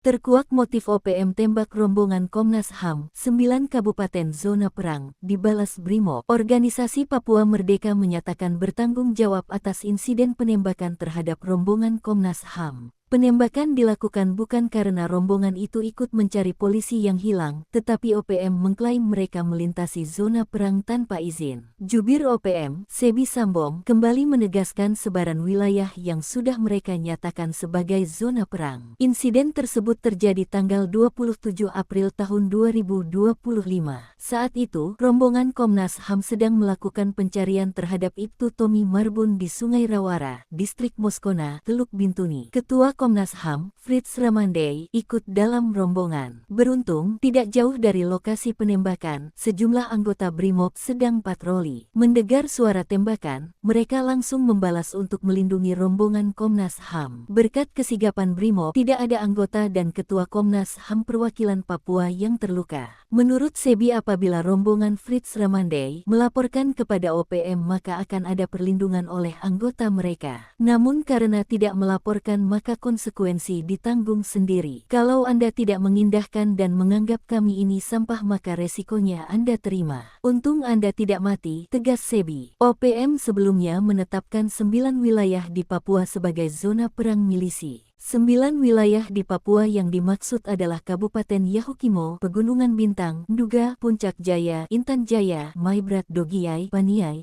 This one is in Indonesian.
Terkuak motif OPM tembak rombongan Komnas HAM, 9 kabupaten zona perang, dibalas Brimob. Organisasi Papua Merdeka menyatakan bertanggung jawab atas insiden penembakan terhadap rombongan Komnas HAM. Penembakan dilakukan bukan karena rombongan itu ikut mencari polisi yang hilang, tetapi OPM mengklaim mereka melintasi zona perang tanpa izin. Jubir OPM, Sebi Sambong, kembali menegaskan sebaran wilayah yang sudah mereka nyatakan sebagai zona perang. Insiden tersebut terjadi tanggal 27 April tahun 2025. Saat itu, rombongan Komnas HAM sedang melakukan pencarian terhadap Ibtu Tommy Marbun di Sungai Rawara, Distrik Moskona, Teluk Bintuni. Ketua Komnas HAM, Fritz Ramandey, ikut dalam rombongan. Beruntung, tidak jauh dari lokasi penembakan, sejumlah anggota Brimob sedang patroli. Mendengar suara tembakan, mereka langsung membalas untuk melindungi rombongan Komnas HAM. Berkat kesigapan Brimob, tidak ada anggota dan ketua Komnas HAM perwakilan Papua yang terluka. Menurut Sebi, apabila rombongan Fritz Ramandey melaporkan kepada OPM maka akan ada perlindungan oleh anggota mereka. Namun karena tidak melaporkan maka konsekuensi ditanggung sendiri. Kalau Anda tidak mengindahkan dan menganggap kami ini sampah maka resikonya Anda terima. Untung Anda tidak mati, tegas Sebi. OPM sebelumnya menetapkan 9 wilayah di Papua sebagai zona perang milisi. 9 wilayah di Papua yang dimaksud adalah Kabupaten Yahukimo, Pegunungan Bintang, Nduga, Puncak Jaya, Intan Jaya, Maibrat Dogiyai, Paniai,